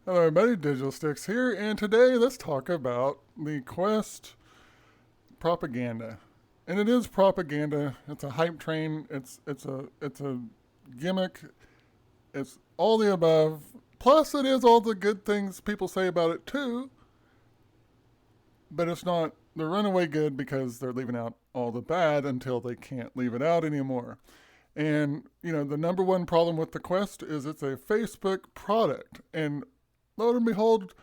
Hello, everybody. Digital Sticks here, and today let's talk about the Quest propaganda. And it is propaganda. It's a hype train. It's a gimmick. It's all the above. Plus, it is all the good things people say about it too. But it's not the runaway good because they're leaving out all the bad until they can't leave it out anymore. And the number one problem with the Quest is it's a Facebook product, and lo and behold,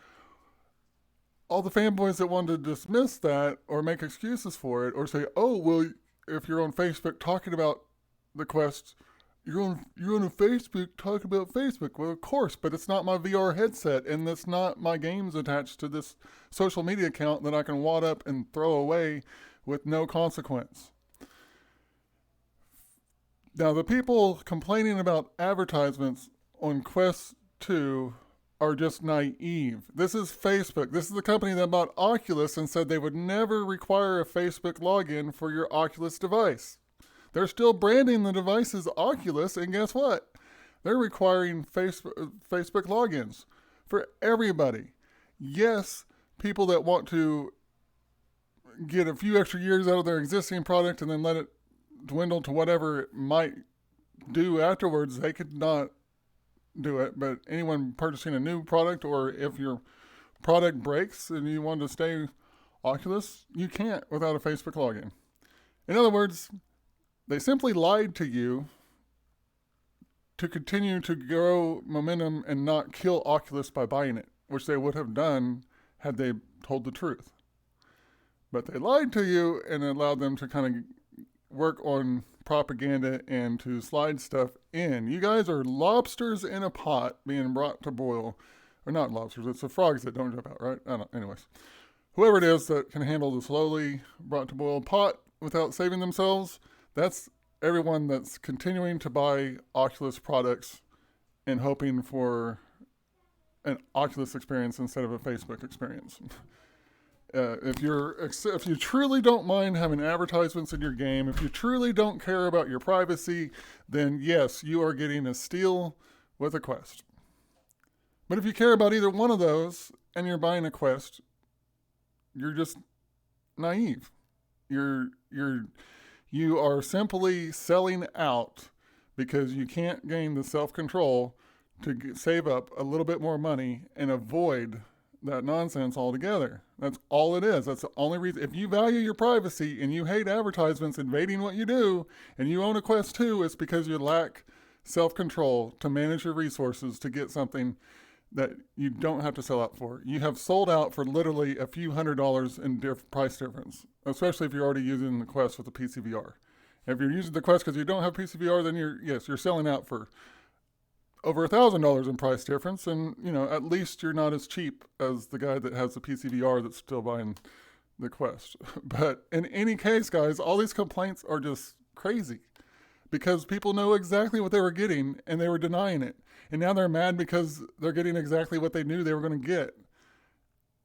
all the fanboys that want to dismiss that or make excuses for it or say, "Oh, well, if you're on Facebook talking about the Quest, you're on a Facebook talking about Facebook." Well, of course, but it's not my VR headset, and it's not my games attached to this social media account that I can wad up and throw away with no consequence. Now, the people complaining about advertisements on Quest 2 are just naive. This is Facebook. This is the company that bought Oculus and said they would never require a Facebook login for your Oculus device. They're still branding the device as Oculus, and guess what? They're requiring Facebook logins for everybody. Yes, people that want to get a few extra years out of their existing product and then let it dwindle to whatever it might do afterwards, they could not do it. But anyone purchasing a new product, or if your product breaks and you want to stay Oculus, you can't without a Facebook login. In other words, they simply lied to you to continue to grow momentum and not kill Oculus by buying it, which they would have done had they told the truth. But they lied to you and allowed them to kind of work on propaganda and to slide stuff in. You guys are lobsters in a pot being brought to boil. Or not lobsters, it's the frogs that don't jump out, right? I don't know. Anyways, whoever it is that can handle the slowly brought to boil pot without saving themselves, that's everyone that's continuing to buy Oculus products and hoping for an Oculus experience instead of a Facebook experience. If you truly don't mind having advertisements in your game, if you truly don't care about your privacy, then yes, you are getting a steal with a Quest. But if you care about either one of those and you're buying a Quest, you're just naive. You are simply selling out because you can't gain the self-control to save up a little bit more money and avoid that nonsense altogether. That's all it is. That's the only reason. If you value your privacy and you hate advertisements invading what you do, and you own a Quest 2, it's because you lack self-control to manage your resources to get something that you don't have to sell out for. You have sold out for literally a few $100s in price difference, especially if you're already using the Quest with the PCVR. If you're using the Quest because you don't have PCVR, then you're selling out for over $1,000 in price difference, and at least you're not as cheap as the guy that has the PCVR that's still buying the Quest. But in any case, guys, all these complaints are just crazy because people know exactly what they were getting and they were denying it, and now they're mad because they're getting exactly what they knew they were going to get,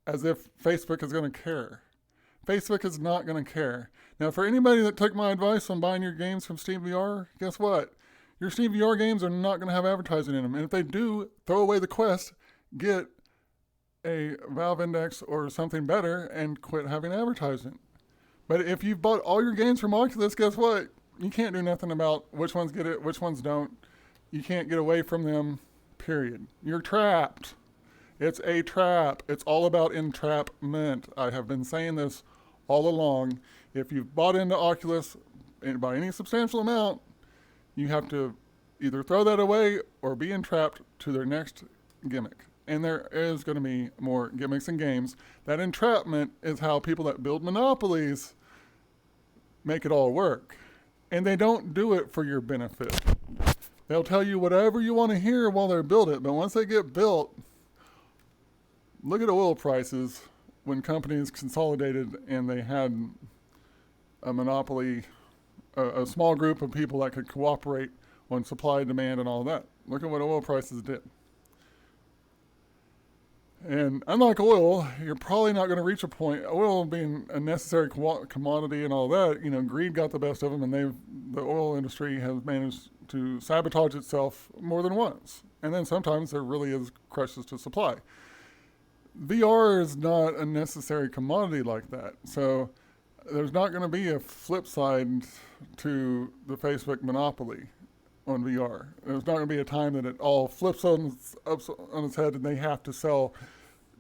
as if Facebook is going to care. Facebook is not going to care. Now, for anybody that took my advice on buying your games from Steam VR, guess what? Your Steam VR games are not going to have advertising in them. And if they do, throw away the Quest, get a Valve Index or something better, and quit having advertising. But if you've bought all your games from Oculus, guess what? You can't do nothing about which ones get it, which ones don't. You can't get away from them, period. You're trapped. It's a trap. It's all about entrapment. I have been saying this all along. If you've bought into Oculus by any substantial amount, you have to either throw that away or be entrapped to their next gimmick. And there is going to be more gimmicks and games. That entrapment is how people that build monopolies make it all work. And they don't do it for your benefit. They'll tell you whatever you want to hear while they build it, but once they get built, look at oil prices when companies consolidated and they had a monopoly, a small group of people that could cooperate on supply, demand, and all that. Look at what oil prices did. And unlike oil, you're probably not going to reach a point. Oil being a necessary commodity and all that, greed got the best of them, and the oil industry has managed to sabotage itself more than once. And then sometimes there really is crushes to supply. VR is not a necessary commodity like that. So there's not going to be a flip side to the Facebook monopoly on VR. There's not going to be a time that it all flips on its head and they have to sell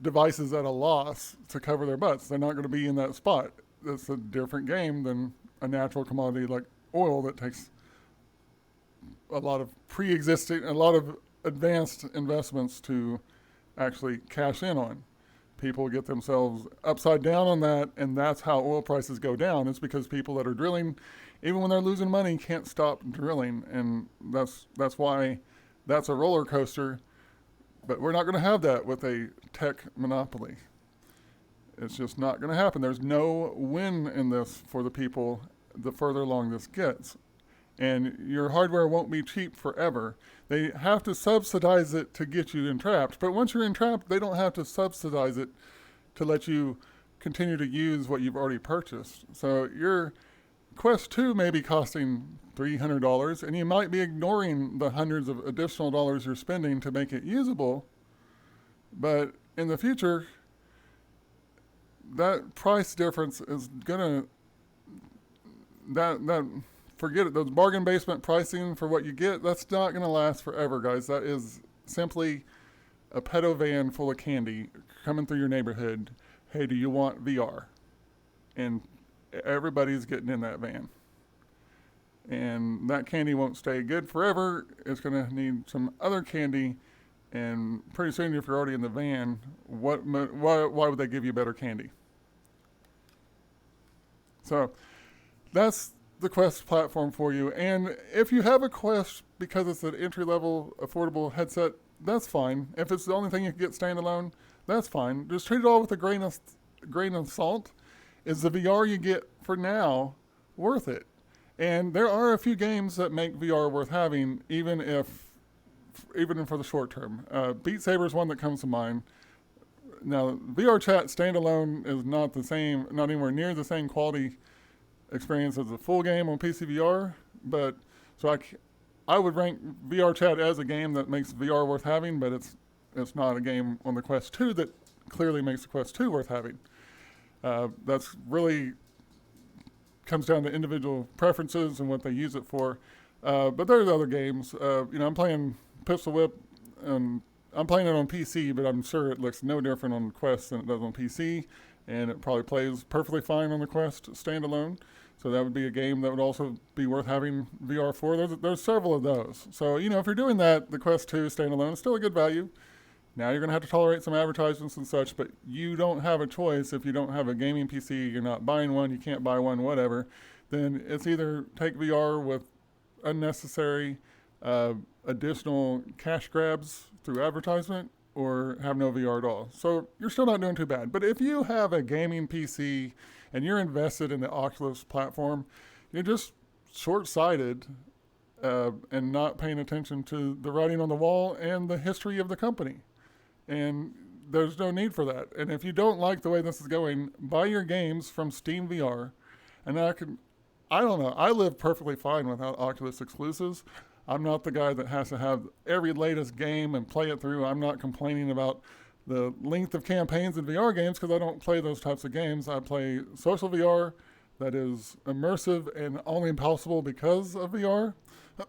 devices at a loss to cover their butts. They're not going to be in that spot. It's a different game than a natural commodity like oil that takes a lot of a lot of advanced investments to actually cash in on. People get themselves upside down on that, and that's how oil prices go down. It's because people that are drilling, even when they're losing money, can't stop drilling, and that's why that's a roller coaster. But we're not going to have that with a tech monopoly. It's just not going to happen. There's no win in this for the people the further along this gets. And your hardware won't be cheap forever. They have to subsidize it to get you entrapped. But once you're entrapped, they don't have to subsidize it to let you continue to use what you've already purchased. So your Quest 2 may be costing $300, and you might be ignoring the hundreds of additional dollars you're spending to make it usable. But in the future, that price difference is gonna forget it. Those bargain basement pricing for what you get, that's not gonna last forever, guys. That is simply a pedo van full of candy coming through your neighborhood. Hey, do you want VR? And everybody's getting in that van. And that candy won't stay good forever. It's going to need some other candy. And pretty soon, if you're already in the van, why would they give you better candy? So that's the Quest platform for you. And if you have a Quest because it's an entry-level, affordable headset, that's fine. If it's the only thing you can get standalone, that's fine. Just treat it all with a grain of salt. Is the VR you get for now worth it? And there are a few games that make VR worth having, even for the short term. Beat Saber is one that comes to mind. Now, VR Chat standalone is not anywhere near the same quality experience as a full game on PC VR, but so I would rank VR Chat as a game that makes VR worth having, but it's not a game on the Quest 2 that clearly makes the Quest 2 worth having. That's really comes down to individual preferences and what they use it for. But there's other games. I'm playing Pistol Whip, and I'm playing it on PC, but I'm sure it looks no different on Quest than it does on PC, and it probably plays perfectly fine on the Quest standalone. So that would be a game that would also be worth having VR for. There's several of those. So, if you're doing that, the Quest 2 standalone is still a good value. Now you're going to have to tolerate some advertisements and such, but you don't have a choice. If you don't have a gaming PC, you're not buying one, you can't buy one, whatever, then it's either take VR with unnecessary additional cash grabs through advertisement or have no VR at all. So you're still not doing too bad. But if you have a gaming PC and you're invested in the Oculus platform, you're just short-sighted and not paying attention to the writing on the wall and the history of the company. And there's no need for that. And if you don't like the way this is going, buy your games from Steam VR. And I don't know, I live perfectly fine without Oculus exclusives. I'm not the guy that has to have every latest game and play it through. I'm not complaining about the length of campaigns in VR games because I don't play those types of games. I play social VR that is immersive and only possible because of VR.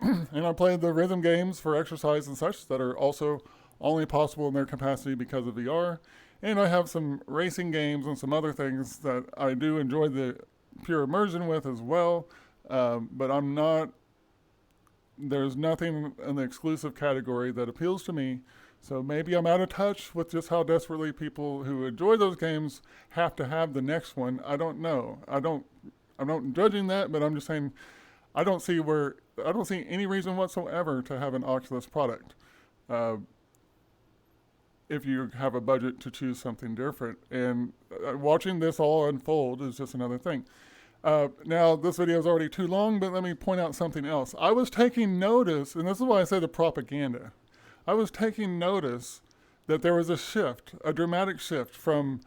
And I play the rhythm games for exercise and such that are also only possible in their capacity because of VR. And I have some racing games and some other things that I do enjoy the pure immersion with as well. But there's nothing in the exclusive category that appeals to me. So maybe I'm out of touch with just how desperately people who enjoy those games have to have the next one. I don't know. I'm not judging that, but I'm just saying I don't see any reason whatsoever to have an Oculus product. If you have a budget to choose something different. And watching this all unfold is just another thing. Now, this video is already too long, but let me point out something else. I was taking notice, and this is why I say the propaganda. I was taking notice that there was a shift, a dramatic shift from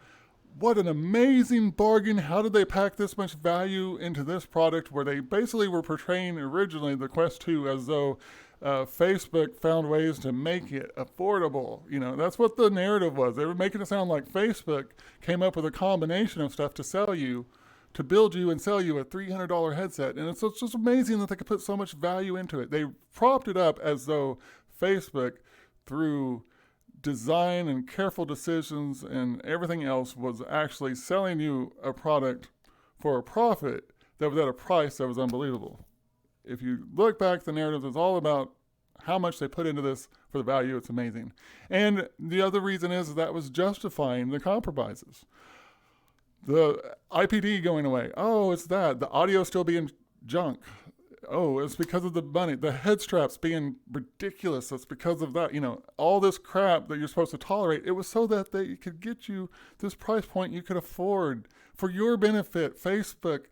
what an amazing bargain. How did they pack this much value into this product, where they basically were portraying originally the Quest 2 as though Facebook found ways to make it affordable. You know, that's what the narrative was. They were making it sound like Facebook came up with a combination of stuff to sell you, to build you and sell you a $300 headset. And it's just amazing that they could put so much value into it. They propped it up as though Facebook, through design and careful decisions and everything else, was actually selling you a product for a profit that was at a price that was unbelievable. If you look back, the narrative is all about how much they put into this for the value. It's amazing. And the other reason is that was justifying the compromises. The IPD going away. Oh, it's that. The audio still being junk. Oh, it's because of the money. The head straps being ridiculous. It's because of that. You know, all this crap that you're supposed to tolerate. It was so that they could get you this price point you could afford for your benefit. Facebook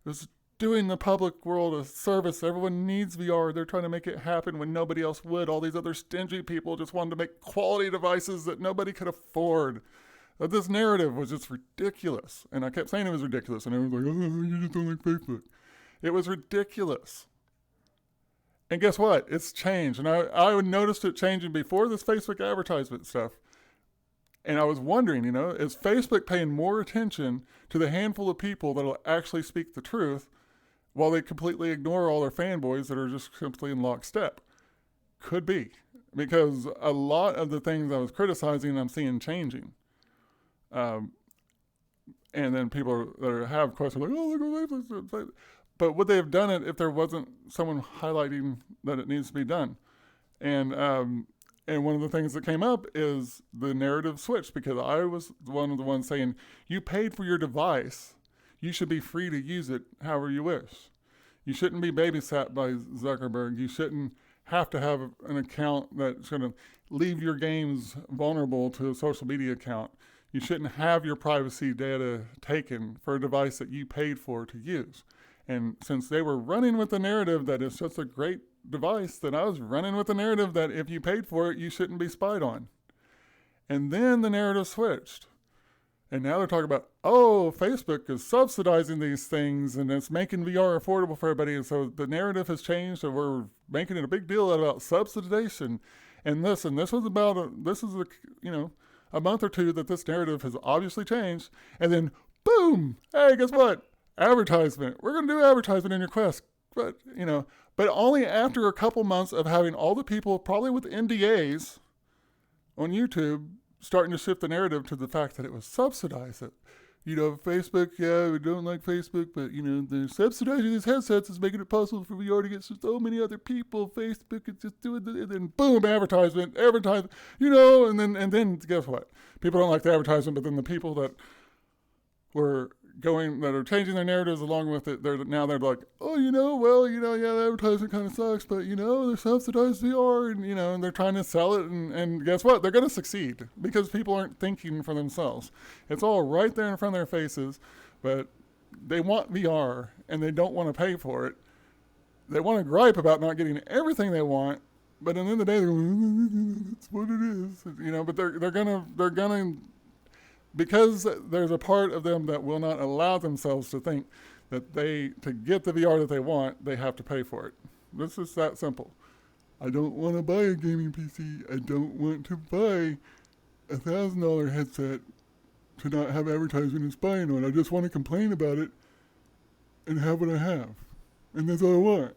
was doing the public world a service. Everyone needs VR. They're trying to make it happen when nobody else would. All these other stingy people just wanted to make quality devices that nobody could afford. But this narrative was just ridiculous. And I kept saying it was ridiculous. And everyone's like, oh, you just don't like Facebook. It was ridiculous. And guess what? It's changed. And I noticed it changing before this Facebook advertisement stuff. And I was wondering, you know, is Facebook paying more attention to the handful of people that will actually speak the truth while they completely ignore all their fanboys that are just simply in lockstep? Could be. Because a lot of the things I was criticizing, I'm seeing changing. And then people that have questions like, oh, look at Facebook. But would they have done it if there wasn't someone highlighting that it needs to be done? And one of the things that came up is the narrative switch, because I was one of the ones saying, you paid for your device. You should be free to use it however you wish. You shouldn't be babysat by Zuckerberg. You shouldn't have to have an account that's going to leave your games vulnerable to a social media account. You shouldn't have your privacy data taken for a device that you paid for to use. And since they were running with the narrative that it's just a great device, then I was running with the narrative that if you paid for it, you shouldn't be spied on. And then the narrative switched. And now they're talking about, oh, Facebook is subsidizing these things and it's making VR affordable for everybody. And so the narrative has changed and we're making it a big deal about subsidization. And this was about, this is a month or two that this narrative has obviously changed. And then, boom, hey, guess what? Advertisement. We're going to do advertisement in your Quest. But only after a couple months of having all the people, probably with NDAs on YouTube, starting to shift the narrative to the fact that it was subsidized. That, Facebook, yeah, we don't like Facebook, but, they're subsidizing these headsets is making it possible for VR to get so many other people. Facebook is just doing it, and then boom, advertisement, and then guess what? People don't like the advertisement, but then the people that are changing their narratives along with it, they're like, oh, yeah, the advertisement kind of sucks, but, they're subsidized VR, and they're trying to sell it, and guess what? They're going to succeed, because people aren't thinking for themselves. It's all right there in front of their faces, but they want VR, and they don't want to pay for it. They want to gripe about not getting everything they want, but at the end of the day, they're going, that's what it is, but they're gonna, because there's a part of them that will not allow themselves to think that to get the VR that they want, they have to pay for it. This is that simple. I don't want to buy a gaming PC. I don't want to buy a $1,000 headset to not have advertisement and spying on. I just want to complain about it and have what I have. And that's all I want.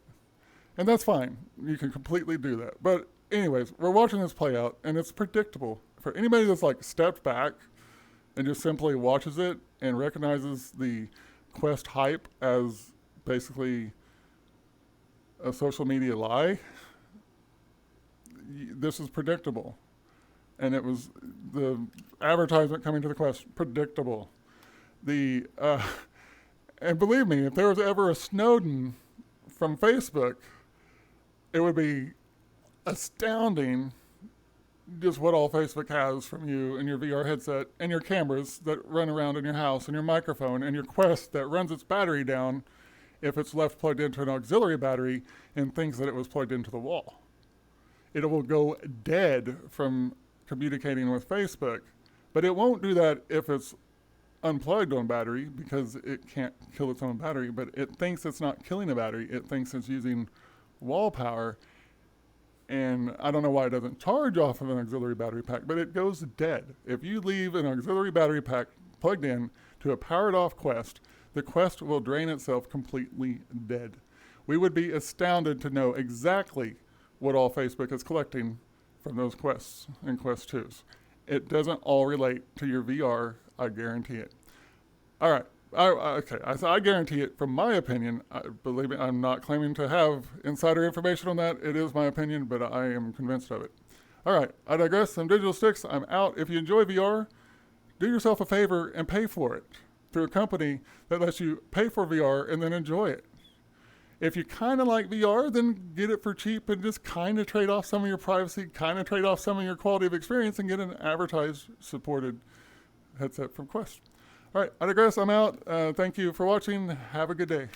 And that's fine. You can completely do that. But anyways, we're watching this play out, and it's predictable. For anybody that's stepped back and just simply watches it and recognizes the Quest hype as basically a social media lie, this is predictable. And it was the advertisement coming to the Quest, predictable. And believe me, if there was ever a Snowden from Facebook, it would be astounding just what all Facebook has from you and your VR headset and your cameras that run around in your house and your microphone and your Quest that runs its battery down if it's left plugged into an auxiliary battery and thinks that it was plugged into the wall. It will go dead from communicating with Facebook, but it won't do that if it's unplugged on battery because it can't kill its own battery, but it thinks it's not killing a battery. It thinks it's using wall power. And I don't know why it doesn't charge off of an auxiliary battery pack, but it goes dead. If you leave an auxiliary battery pack plugged in to a powered off Quest, the Quest will drain itself completely dead. We would be astounded to know exactly what all Facebook is collecting from those Quests and Quest 2s. It doesn't all relate to your VR, I guarantee it. All right. I guarantee it from my opinion. Believe me, I'm not claiming to have insider information on that. It is my opinion, but I am convinced of it. All right, I digress. I'm Digital Sticks. I'm out. If you enjoy VR, do yourself a favor and pay for it through a company that lets you pay for VR and then enjoy it. If you kind of like VR, then get it for cheap and just kind of trade off some of your privacy, kind of trade off some of your quality of experience and get an advertised, supported headset from Quest. All right, I digress. I'm out. Thank you for watching. Have a good day.